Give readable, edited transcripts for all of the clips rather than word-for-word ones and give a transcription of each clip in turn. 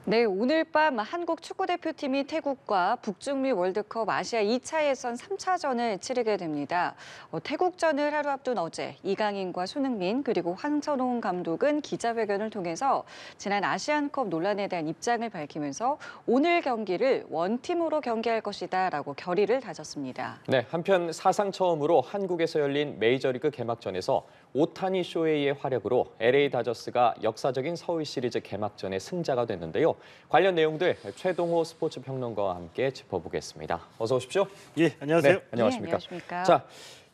네, 오늘 밤 한국 축구대표팀이 태국과 북중미 월드컵 아시아 2차 예선 3차전을 치르게 됩니다. 태국전을 하루 앞둔 어제 이강인과 손흥민 그리고 황선홍 감독은 기자회견을 통해서 지난 아시안컵 논란에 대한 입장을 밝히면서 오늘 경기를 원팀으로 경기할 것이다라고 결의를 다졌습니다. 네, 한편 사상 처음으로 한국에서 열린 메이저리그 개막전에서 오타니 쇼헤이의 활약으로 LA 다저스가 역사적인 서울 시리즈 개막전의 승자가 됐는데요. 관련 내용들 최동호 스포츠 평론가와 함께 짚어보겠습니다. 어서 오십시오. 예, 안녕하세요. 네, 안녕하십니까. 네, 안녕하십니까. 자,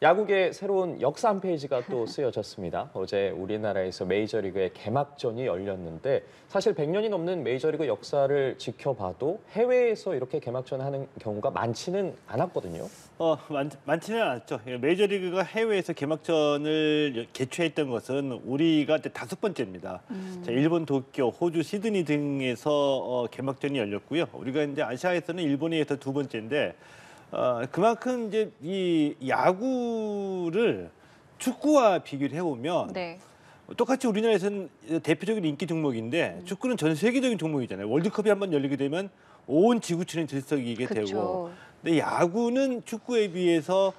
야구계 새로운 역사 한 페이지가 또 쓰여졌습니다. 어제 우리나라에서 메이저리그의 개막전이 열렸는데 사실 100년이 넘는 메이저리그 역사를 지켜봐도 해외에서 이렇게 개막전을 하는 경우가 많지는 않았거든요. 많지는 않았죠. 메이저리그가 해외에서 개막전을 개최했던 것은 우리가 5번째입니다. 자, 일본 도쿄, 호주 시드니 등에서 개막전이 열렸고요. 우리가 이제 아시아에서는 일본에 의해서 2번째인데 그만큼 이제 이 야구를 축구와 비교를 해보면 네. 똑같이 우리나라에서는 대표적인 인기 종목인데 축구는 전 세계적인 종목이잖아요. 월드컵이 한번 열리게 되면 온 지구촌이 들썩이게 그쵸. 되고, 근데 야구는 축구에 비해서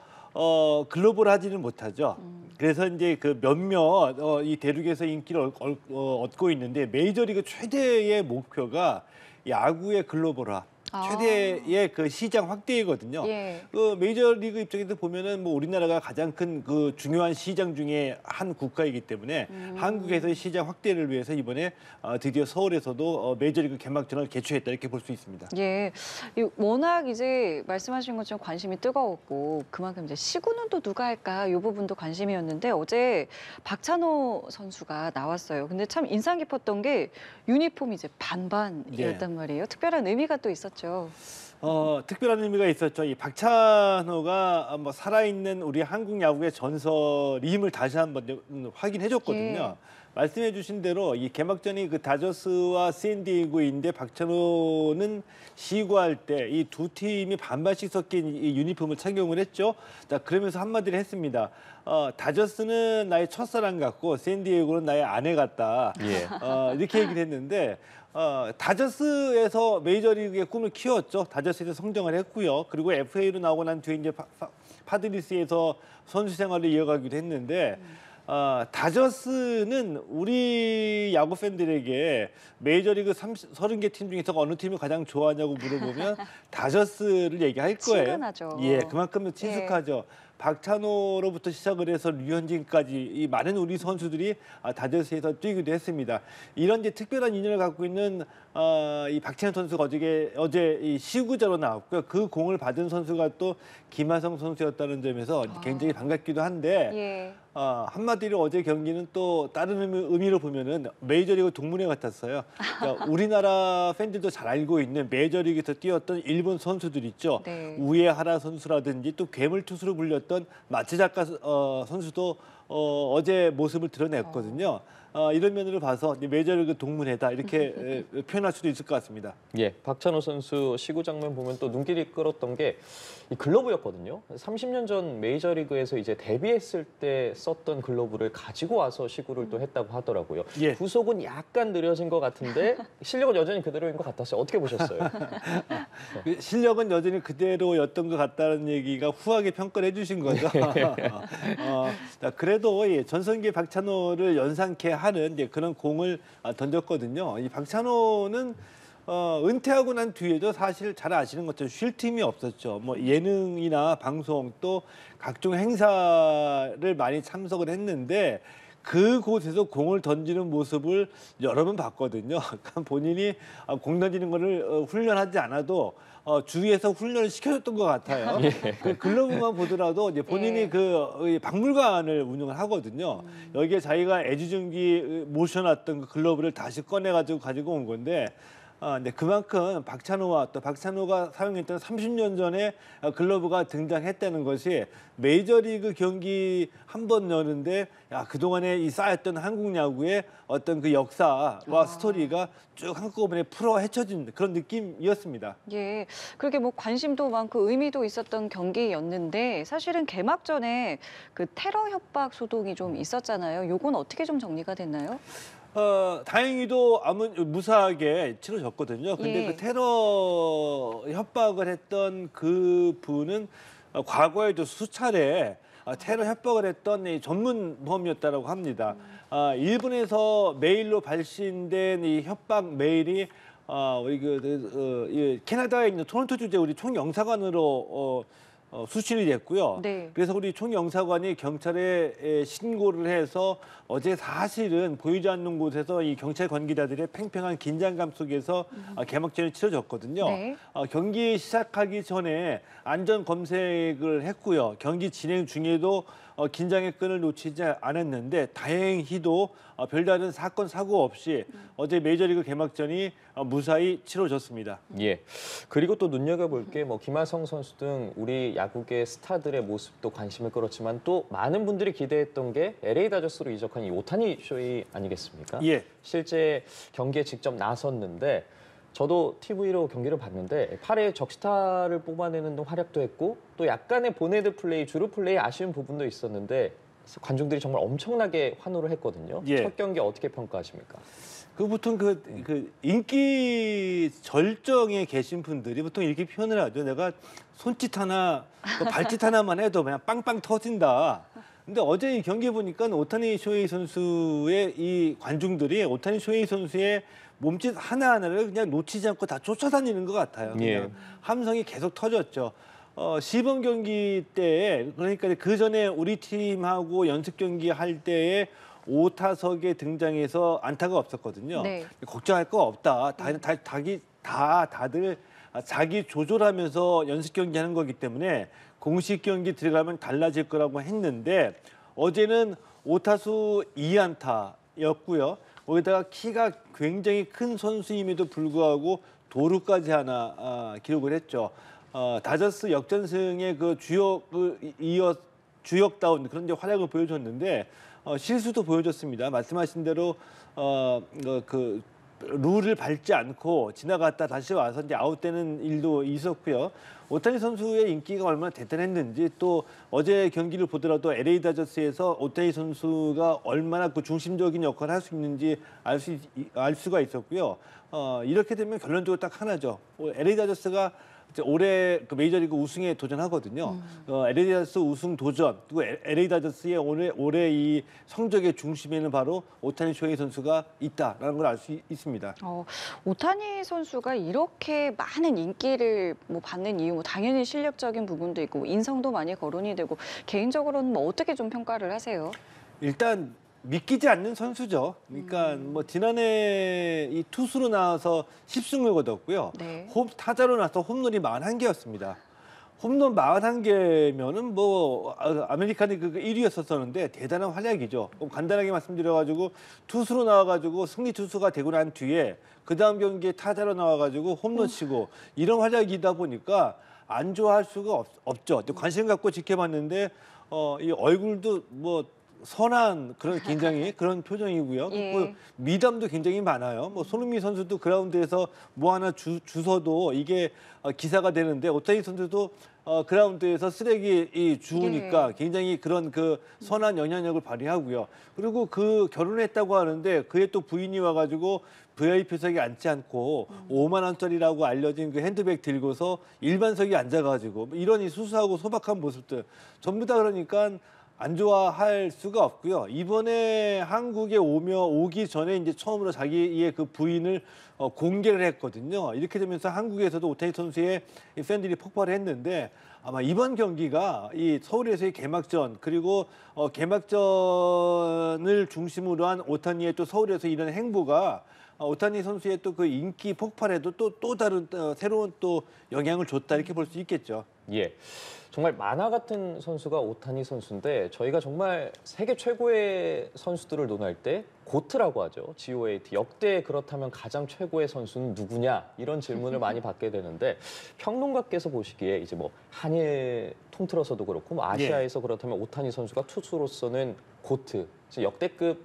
글로벌하지는 못하죠. 그래서 이제 그 몇몇 이 대륙에서 인기를 얻고 있는데 메이저리그 최대의 목표가 야구의 글로벌화. 최대의 그 시장 확대이거든요. 예. 그 메이저리그 입장에서 보면은 뭐 우리나라가 가장 큰 그 중요한 시장 중에 한 국가이기 때문에 한국에서의 시장 확대를 위해서 이번에 드디어 서울에서도 메이저리그 개막전을 개최했다 이렇게 볼 수 있습니다. 예, 워낙 이제 말씀하신 것처럼 관심이 뜨거웠고 그만큼 이제 시구는 또 누가 할까 이 부분도 관심이었는데 어제 박찬호 선수가 나왔어요. 근데 참 인상 깊었던 게 유니폼이 이제 반반이었단 말이에요. 특별한 의미가 또 있었죠. 특별한 의미가 있었죠. 이 박찬호가 뭐 살아있는 우리 한국 야구의 전설임을 다시 한번 확인해줬거든요. 예. 말씀해주신 대로 이 개막전이 그 다저스와 샌디에이고인데 박찬호는 시구할 때 이 두 팀이 반반씩 섞인 이 유니폼을 착용을 했죠. 자, 그러면서 한마디를 했습니다. 다저스는 나의 첫사랑 같고 샌디에이고는 나의 아내 같다. 예. 이렇게 얘기를 했는데 다저스에서 메이저리그의 꿈을 키웠죠. 다저스에서 성장을 했고요. 그리고 FA로 나오고 난 뒤에 이제 파드리스에서 선수 생활을 이어가기도 했는데 다저스는 우리 야구 팬들에게 메이저리그 30개 팀 중에서 어느 팀을 가장 좋아하냐고 물어보면 다저스를 얘기할 거예요. 친근하죠. 예, 그만큼 친숙하죠. 박찬호로부터 시작을 해서 류현진까지 이 많은 우리 선수들이 다저스에서 뛰기도 했습니다. 이런 이제 특별한 인연을 갖고 있는 이 박찬호 선수가 어제 이 시구자로 나왔고요. 그 공을 받은 선수가 또 김하성 선수였다는 점에서 굉장히 반갑기도 한데 예. 한마디로 어제 경기는 또 다른 의미로 보면은 메이저리그 동문회 같았어요. 그러니까 우리나라 팬들도 잘 알고 있는 메이저리그에서 뛰었던 일본 선수들 있죠. 네. 우에하라 선수라든지 또 괴물투수로 불렸던 마츠자카 선수도 어제 모습을 드러냈거든요. 이런 면으로 봐서 메이저리그 동문회다 이렇게 표현할 수도 있을 것 같습니다. 예, 박찬호 선수 시구 장면 보면 또 눈길이 끌었던 게 이 글러브였거든요. 30년 전 메이저리그에서 이제 데뷔했을 때 썼던 글러브를 가지고 와서 시구를 또 했다고 하더라고요. 예. 구속은 약간 느려진 것 같은데 실력은 여전히 그대로인 것 같았어요. 어떻게 보셨어요? 실력은 여전히 그대로였던 것 같다는 얘기가 후하게 평가를 해주신 거죠. 그래도 전성기 박찬호를 연상케 하는 이제 그런 공을 던졌거든요. 이 박찬호는 은퇴하고 난 뒤에도 사실 잘 아시는 것처럼 쉴 틈이 없었죠. 뭐 예능이나 방송 또 각종 행사를 많이 참석을 했는데 그곳에서 공을 던지는 모습을 여러 번 봤거든요. 그러니까 본인이 공 던지는 거를 훈련하지 않아도 주위에서 훈련을 시켜줬던 것 같아요. 그 글러브만 보더라도 이제 본인이 예. 그 박물관을 운영을 하거든요. 여기에 자기가 애지중지 모셔놨던 그 글러브를 다시 가지고 온 건데 네, 그만큼 박찬호와 또 박찬호가 사용했던 30년 전에 글러브가 등장했다는 것이 메이저리그 경기 한 번 여는데 그동안에 이 쌓였던 한국 야구의 어떤 그 역사와 스토리가 쭉 한꺼번에 풀어 헤쳐진 그런 느낌이었습니다. 예, 그렇게 뭐 관심도 많고 의미도 있었던 경기였는데 사실은 개막 전에 그 테러 협박 소동이 좀 있었잖아요. 요건 어떻게 좀 정리가 됐나요? 다행히도 무사하게 치러졌거든요. 근데 예. 그 테러 협박을 했던 그 분은 과거에도 수차례 테러 협박을 했던 이 전문범이었다고 합니다. 일본에서 메일로 발신된 이 협박 메일이 우리 이 캐나다에 있는 토론토 주재 우리 총영사관으로 수신이 됐고요. 네. 그래서 우리 총영사관이 경찰에 신고를 해서 어제 사실은 보이지 않는 곳에서 이 경찰 관계자들의 팽팽한 긴장감 속에서 개막전이 치러졌거든요. 네. 경기 시작하기 전에 안전 검색을 했고요. 경기 진행 중에도 긴장의 끈을 놓치지 않았는데 다행히도 별다른 사건 사고 없이 어제 메이저리그 개막전이 무사히 치러졌습니다. 예. 그리고 또 눈여겨볼 게 뭐 김하성 선수 등 우리 야구계 스타들의 모습도 관심을 끌었지만 또 많은 분들이 기대했던 게 LA 다저스로 이적한 이 오타니 쇼헤이 아니겠습니까? 예. 실제 경기에 직접 나섰는데 저도 TV로 경기를 봤는데 8회 적시타를 뽑아내는 등 활약도 했고 또 약간의 보네드 플레이, 주루 플레이 아쉬운 부분도 있었는데 관중들이 정말 엄청나게 환호를 했거든요. 예. 첫 경기 어떻게 평가하십니까? 보통 인기 절정에 계신 분들이 보통 이렇게 표현을 하죠. 내가 손짓 하나, 발짓 하나만 해도 그냥 빵빵 터진다. 근데 어제 이 경기 보니까 오타니 쇼헤이 선수의 이 관중들이 오타니 쇼헤이 선수의 몸짓 하나하나를 그냥 놓치지 않고 다 쫓아다니는 것 같아요. 그냥 예. 함성이 계속 터졌죠. 시범 경기 때에 그러니까 그 전에 우리 팀하고 연습 경기 할 때에 오타석에 등장해서 안타가 없었거든요. 네. 걱정할 거 없다. 다들 자기 조절하면서 연습 경기하는 거기 때문에 공식 경기 들어가면 달라질 거라고 했는데 어제는 오타수 2안타였고요. 거기다가 키가 굉장히 큰 선수임에도 불구하고 도루까지 하나 기록을 했죠. 다저스 역전승의 그 주역다운 그런 이제 활약을 보여줬는데 실수도 보여줬습니다. 말씀하신 대로 룰을 밟지 않고 지나갔다 다시 와서 이제 아웃되는 일도 있었고요. 오타니 선수의 인기가 얼마나 대단했는지 또 어제 경기를 보더라도 LA 다저스에서 오타니 선수가 얼마나 그 중심적인 역할을 할 수 있는지 알 수가 있었고요. 이렇게 되면 결론적으로 딱 하나죠. LA 다저스가 이제 올해 그 메이저리그 우승에 도전하거든요. LA 다저스 우승 도전 그리고 LA 다저스의 올해 이 성적의 중심에는 바로 오타니 쇼헤이 선수가 있다라는 걸 알 수 있습니다. 오타니 선수가 이렇게 많은 인기를 받는 이유, 당연히 실력적인 부분도 있고 인성도 많이 거론이 되고 개인적으로는 어떻게 좀 평가를 하세요? 일단 믿기지 않는 선수죠. 그러니까 지난해 이 투수로 나와서 10승을 거뒀고요. 네. 타자로 나서 홈런이 41개였습니다. 홈런 41개면은 아메리칸 리그 1위였었는데 대단한 활약이죠. 간단하게 말씀드려가지고 투수로 나와가지고 승리 투수가 되고 난 뒤에 그 다음 경기에 타자로 나와가지고 홈런 치고 이런 활약이다 보니까 안 좋아할 수가 없죠. 관심 갖고 지켜봤는데 이 얼굴도 선한 그런 굉장히 그런 표정이고요. 예. 미담도 굉장히 많아요. 손흥민 선수도 그라운드에서 하나 주워도 이게 기사가 되는데 오타니 선수도 그라운드에서 쓰레기 주우니까 굉장히 그런 그 선한 영향력을 발휘하고요. 그리고 결혼했다고 하는데 그의 또 부인이 와가지고 VIP석에 앉지 않고 5만 원짜리라고 알려진 그 핸드백 들고서 일반석에 앉아가지고 이런 이 수수하고 소박한 모습들 전부 다 그러니까 안 좋아할 수가 없고요. 이번에 한국에 오기 전에 이제 처음으로 자기의 그 부인을 공개를 했거든요. 이렇게 되면서 한국에서도 오타니 선수의 팬들이 폭발했는데 아마 이번 경기가 이 서울에서의 개막전 그리고 개막전을 중심으로 한 오타니의 또 서울에서 이런 행보가 오타니 선수의 또 그 인기 폭발에도 또 다른 새로운 또 영향을 줬다 이렇게 볼 수 있겠죠. 예. 정말 만화 같은 선수가 오타니 선수인데 저희가 정말 세계 최고의 선수들을 논할 때 고트라고 하죠. GOAT. 역대 그렇다면 가장 최고의 선수는 누구냐? 이런 질문을 많이 받게 되는데 평론가께서 보시기에 이제 한일 통틀어서도 그렇고 아시아에서 그렇다면 오타니 선수가 투수로서는 고트, 역대급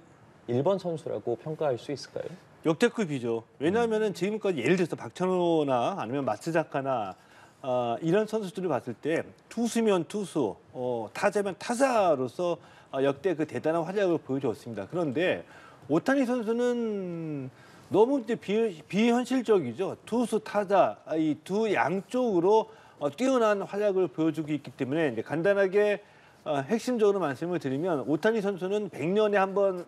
1번 선수라고 평가할 수 있을까요? 역대급이죠. 왜냐하면은 지금까지 예를 들어서 박찬호나 아니면 마츠자카나 이런 선수들을 봤을 때 투수면 투수, 타자면 타자로서 역대 그 대단한 활약을 보여줬습니다. 그런데 오타니 선수는 너무 이제 비현실적이죠. 투수, 타자 이 두 양쪽으로 뛰어난 활약을 보여주고 있기 때문에 이제 간단하게 핵심적으로 말씀을 드리면 오타니 선수는 100년에 한 번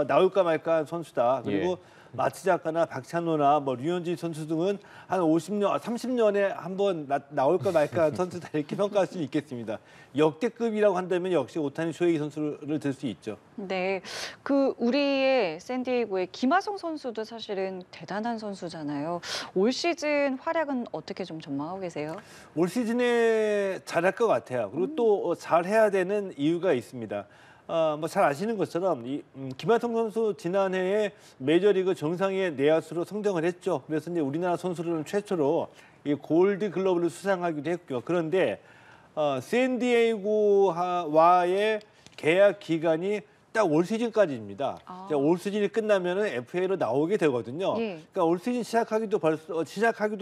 나올까 말까 한 선수다. 그리고 마츠자카나 박찬호나 뭐 류현진 선수 등은 한 50년, 30년에 한 번 나올까 말까 한 선수다 이렇게 평가할 수 있겠습니다. 역대급이라고 한다면 역시 오타니 쇼헤이 선수를 들 수 있죠. 네, 그 우리의 샌디에이고의 김하성 선수도 사실은 대단한 선수잖아요. 올 시즌 활약은 어떻게 좀 전망하고 계세요? 올 시즌에 잘할 것 같아요. 그리고 또 잘해야 되는 이유가 있습니다. 뭐 잘 아시는 것처럼 김하성 선수 지난해에 메이저리그 정상의 내야수로 성장을 했죠. 그래서 이제 우리나라 선수로는 최초로 이 골드 글러브를 수상하기도 했고요. 그런데 샌디에이고와의 계약 기간이 딱 올 시즌까지입니다. 올 시즌이 끝나면은 FA로 나오게 되거든요. 그러니까 올 시즌 시작하기도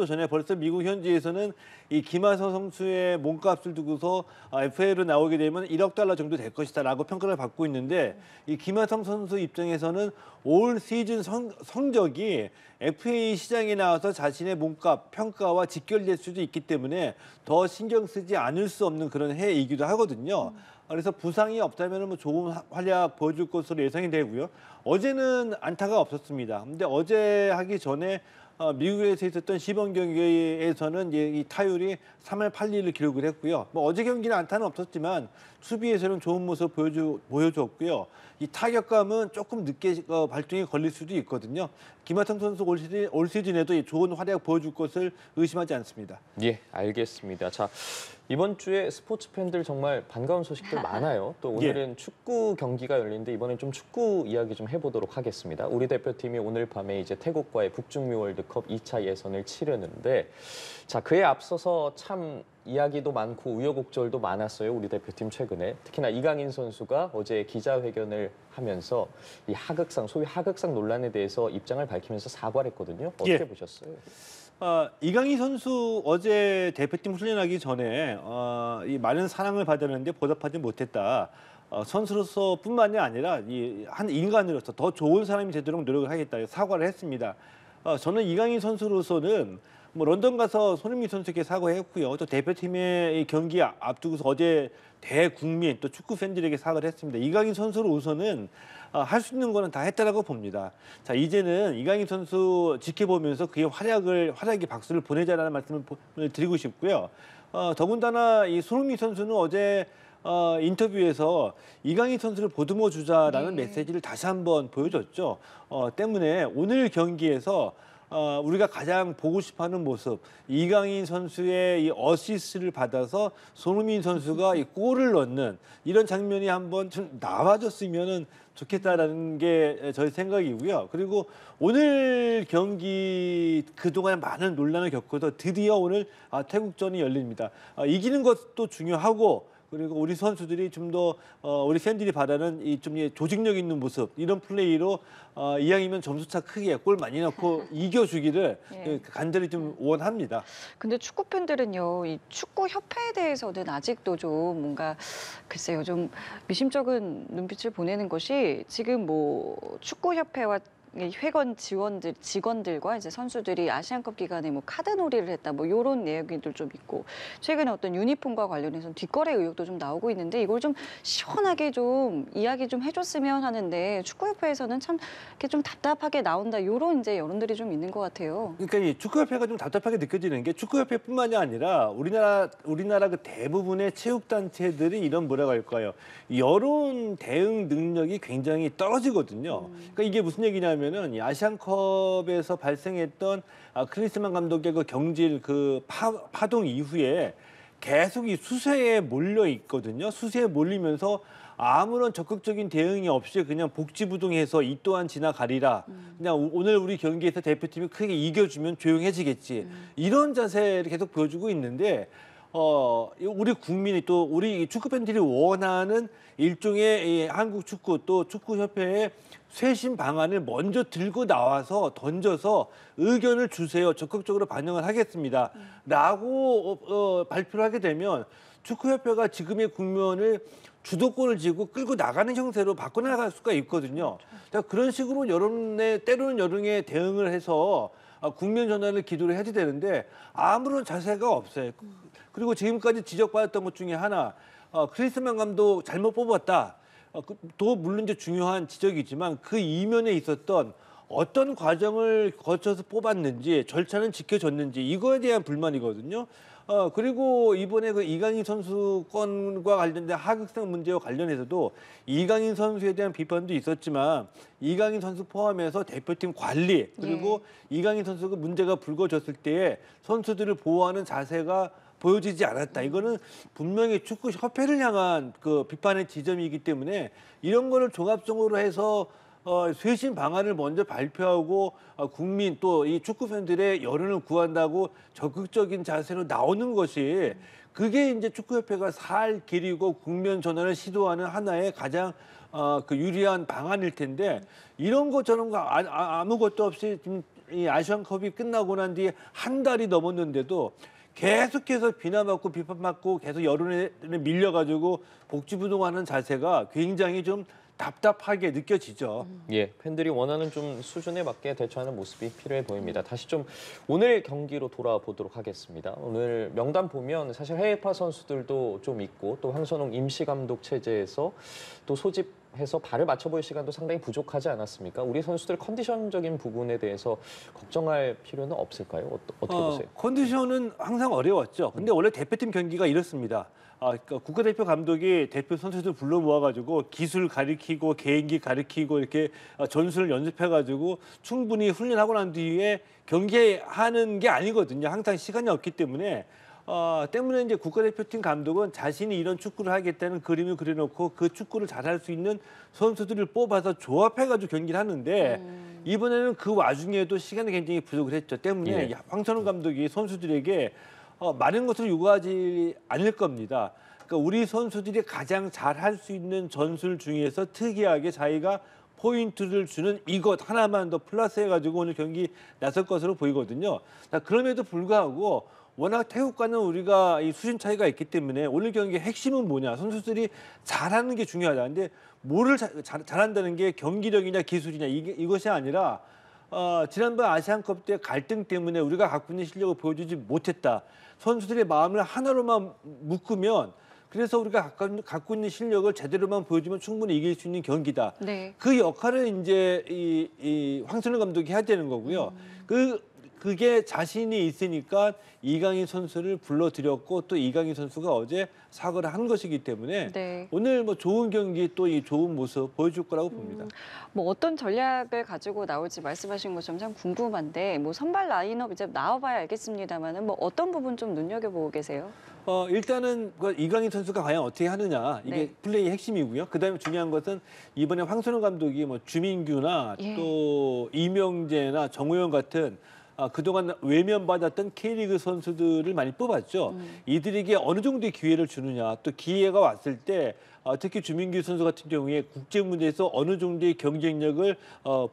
전에 벌써 미국 현지에서는 이 김하성 선수의 몸값을 두고서 FA로 나오게 되면 1억 달러 정도 될 것이다라고 평가를 받고 있는데 이 김하성 선수 입장에서는 올 시즌 성적이 FA 시장에 나와서 자신의 몸값 평가와 직결될 수도 있기 때문에 더 신경 쓰지 않을 수 없는 그런 해이기도 하거든요. 그래서 부상이 없다면 뭐 좋은 활약 보여줄 것으로 예상이 되고요. 어제는 안타가 없었습니다. 근데 어제 하기 전에 미국에서 있었던 시범 경기에서는 이 타율이 3할 8리를 기록을 했고요. 뭐 어제 경기는 안타는 없었지만 수비에서는 좋은 모습 보여줬고요. 이 타격감은 조금 늦게 발동이 걸릴 수도 있거든요. 김하성 선수 올 시즌에도 좋은 활약 보여줄 것을 의심하지 않습니다. 예, 알겠습니다. 자, 이번 주에 스포츠 팬들 정말 반가운 소식들 많아요. 또 오늘은 축구 경기가 열리는데 이번엔 좀 축구 이야기 좀 해보도록 하겠습니다. 우리 대표팀이 오늘 밤에 이제 태국과의 북중미 월드컵 2차 예선을 치르는데 자, 그에 앞서서 참 이야기도 많고 우여곡절도 많았어요. 우리 대표팀 최근에. 특히나 이강인 선수가 어제 기자회견을 하면서 이 하극상, 소위 하극상 논란에 대해서 입장을 밝히면서 사과를 했거든요. 어떻게 보셨어요? 이강인 선수 어제 대표팀 훈련하기 전에 이 많은 사랑을 받았는데 보답하지 못했다. 선수로서뿐만이 아니라 한 인간으로서 더 좋은 사람이 되도록 노력을 하겠다. 사과를 했습니다. 저는 이강인 선수로서는 뭐 런던 가서 손흥민 선수에게 사과했고요. 또 대표팀의 이 경기 앞두고서 어제 대국민 또 축구 팬들에게 사과를 했습니다. 이강인 선수로서는 할 수 있는 거는 다 했다라고 봅니다. 자, 이제는 이강인 선수 지켜보면서 그의 활약의 박수를 보내자라는 말씀을 드리고 싶고요. 더군다나 이 손흥민 선수는 어제 인터뷰에서 이강인 선수를 보듬어 주자라는 메시지를 다시 한번 보여줬죠. 때문에 오늘 경기에서 우리가 가장 보고 싶어하는 모습, 이강인 선수의 이 어시스트를 받아서 손흥민 선수가 이 골을 넣는 이런 장면이 한번 좀 나와줬으면 좋겠다라는 게 저희 생각이고요. 그리고 오늘 경기 그동안 많은 논란을 겪어서 드디어 오늘 태국전이 열립니다. 이기는 것도 중요하고 그리고 우리 선수들이 좀 더 우리 팬들이 바라는 이 좀 조직력 있는 모습 이런 플레이로 이왕이면 점수차 크게 골 많이 넣고 이겨주기를 간절히 좀 원합니다. 근데 축구 팬들은요, 이 축구 협회에 대해서는 아직도 좀 뭔가 글쎄요, 좀 미심쩍은 눈빛을 보내는 것이 지금 뭐 축구 협회와 회원 직원들과 이제 선수들이 아시안컵 기간에 뭐 카드놀이를 했다, 뭐 이런 내용들 좀 있고 최근에 어떤 유니폼과 관련해서 뒷거래 의혹도 좀 나오고 있는데 이걸 좀 시원하게 좀 이야기 좀 해줬으면 하는데 축구협회에서는 참 이렇게 좀 답답하게 나온다 이런 이제 여론들이 좀 있는 것 같아요. 그러니까 이 축구협회가 좀 답답하게 느껴지는 게 축구협회뿐만이 아니라 우리나라 그 대부분의 체육단체들이 이런 뭐라고 할까요? 여론 대응 능력이 굉장히 떨어지거든요. 그러니까 이게 무슨 얘기냐면은 이 아시안컵에서 발생했던 클린스만 감독의 그 경질 그 파동 이후에 계속 이 수세에 몰려 있거든요. 수세에 몰리면서 아무런 적극적인 대응이 없이 그냥 복지부동해서 이 또한 지나가리라. 그냥 오늘 우리 경기에서 대표팀이 크게 이겨주면 조용해지겠지. 이런 자세를 계속 보여주고 있는데 우리 국민이 또 우리 축구 팬들이 원하는 일종의 이 한국 축구 또 축구협회의 쇄신 방안을 먼저 들고 나와서 던져서 의견을 주세요. 적극적으로 반영을 하겠습니다. 라고 발표를 하게 되면 축구협회가 지금의 국면을 주도권을 쥐고 끌고 나가는 형태로 바꿔나갈 수가 있거든요. 자, 그런 식으로 때로는 여론에 대응을 해서 국면 전환을 기도를 해야 되는데 아무런 자세가 없어요. 그리고 지금까지 지적받았던 것 중에 하나, 크리스만 감독 잘못 뽑았다. 또 물론 이제 중요한 지적이지만 그 이면에 있었던 어떤 과정을 거쳐서 뽑았는지 절차는 지켜졌는지 이거에 대한 불만이거든요. 그리고 이번에 그 이강인 선수 건과 관련된 하극상 문제와 관련해서도 이강인 선수에 대한 비판도 있었지만 이강인 선수 포함해서 대표팀 관리 그리고 이강인 선수가 문제가 불거졌을 때에 선수들을 보호하는 자세가 보여지지 않았다. 이거는 분명히 축구협회를 향한 그 비판의 지점이기 때문에 이런 거를 종합적으로 해서 쇄신 방안을 먼저 발표하고 국민 또 이 축구 팬들의 여론을 구한다고 적극적인 자세로 나오는 것이 그게 이제 축구협회가 살 길이고 국면 전환을 시도하는 하나의 가장 그 유리한 방안일 텐데 이런 것 저런 거 아무것도 없이 지금 이 아시안컵이 끝나고 난 뒤에 한 달이 넘었는데도 계속해서 비난받고 비판받고 계속 여론에 밀려가지고 복지부동하는 자세가 굉장히 좀 답답하게 느껴지죠. 예, 팬들이 원하는 좀 수준에 맞게 대처하는 모습이 필요해 보입니다. 다시 좀 오늘 경기로 돌아보도록 하겠습니다. 오늘 명단 보면 사실 해외파 선수들도 좀 있고 또 황선홍 임시감독 체제에서 또 소집해서 발을 맞춰볼 시간도 상당히 부족하지 않았습니까? 우리 선수들 컨디션적인 부분에 대해서 걱정할 필요는 없을까요? 어떻게 보세요? 컨디션은 항상 어려웠죠. 근데 원래 대표팀 경기가 이렇습니다. 그러니까 국가대표 감독이 대표 선수들 불러 모아가지고 기술 가르치고 개인기 가르치고 이렇게 전술을 연습해가지고 충분히 훈련하고 난 뒤에 경기하는 게 아니거든요. 항상 시간이 없기 때문에 이제 국가대표팀 감독은 자신이 이런 축구를 하겠다는 그림을 그려놓고 그 축구를 잘할 수 있는 선수들을 뽑아서 조합해가지고 경기를 하는데 이번에는 그 와중에도 시간이 굉장히 부족을 했죠. 때문에 황선홍 감독이 선수들에게 많은 것을 요구하지 않을 겁니다. 그러니까 우리 선수들이 가장 잘할 수 있는 전술 중에서 특이하게 자기가 포인트를 주는 이것 하나만 더 플러스해가지고 오늘 경기 나설 것으로 보이거든요. 자, 그럼에도 불구하고 워낙 태국과는 우리가 이 수준 차이가 있기 때문에 오늘 경기의 핵심은 뭐냐. 선수들이 잘하는 게 중요하다. 근데 뭐를 잘한다는 게 경기력이냐 기술이냐 이것이 아니라 지난번 아시안컵 때 갈등 때문에 우리가 갖고 있는 실력을 보여주지 못했다. 선수들의 마음을 하나로만 묶으면 그래서 우리가 갖고 있는 실력을 제대로만 보여주면 충분히 이길 수 있는 경기다. 네. 그 역할을 이제 이 황선홍 감독이 해야 되는 거고요. 그게 자신이 있으니까 이강인 선수를 불러들였고 또 이강인 선수가 어제 사과를 한 것이기 때문에 오늘 뭐 좋은 경기 또 이 좋은 모습 보여줄 거라고 봅니다. 뭐 어떤 전략을 가지고 나올지 말씀하신 것처럼 참 궁금한데 뭐 선발 라인업 이제 나와봐야 알겠습니다만은 뭐 어떤 부분 좀 눈여겨보고 계세요? 일단은 이강인 선수가 과연 어떻게 하느냐 이게 플레이의 핵심이고요. 그다음에 중요한 것은 이번에 황선홍 감독이 뭐 주민규나 또 이명재나 정우영 같은 그동안 외면받았던 K리그 선수들을 많이 뽑았죠. 이들에게 어느 정도의 기회를 주느냐, 또 기회가 왔을 때 특히 주민규 선수 같은 경우에 국제 무대에서 어느 정도의 경쟁력을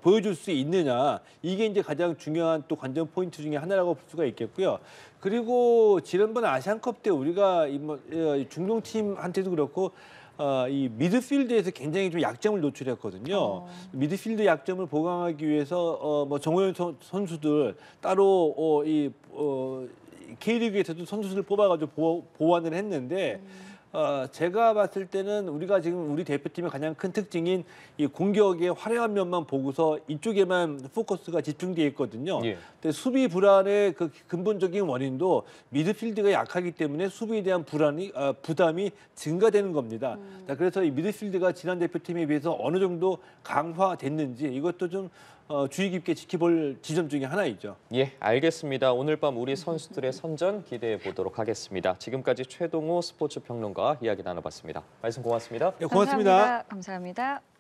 보여줄 수 있느냐, 이게 이제 가장 중요한 또 관전 포인트 중에 하나라고 볼 수가 있겠고요. 그리고 지난번 아시안컵 때 우리가 중동 팀한테도 그렇고 이 미드필드에서 굉장히 좀 약점을 노출했거든요. 미드필드 약점을 보강하기 위해서 뭐 정호연 선수들 따로 K리그에서도 선수들을 뽑아가지고 보완을 했는데 제가 봤을 때는 우리가 지금 우리 대표팀의 가장 큰 특징인 이 공격의 화려한 면만 보고서 이쪽에만 포커스가 집중되어 있거든요. 근데 수비 불안의 그 근본적인 원인도 미드필드가 약하기 때문에 수비에 대한 부담이 증가되는 겁니다. 자, 그래서 이 미드필드가 지난 대표팀에 비해서 어느 정도 강화됐는지 이것도 좀 주의 깊게 지켜볼 지점 중에 하나이죠. 예, 알겠습니다. 오늘 밤 우리 선수들의 선전 기대해 보도록 하겠습니다. 지금까지 최동호 스포츠 평론가와 이야기 나눠봤습니다. 말씀 고맙습니다. 네, 고맙습니다. 감사합니다.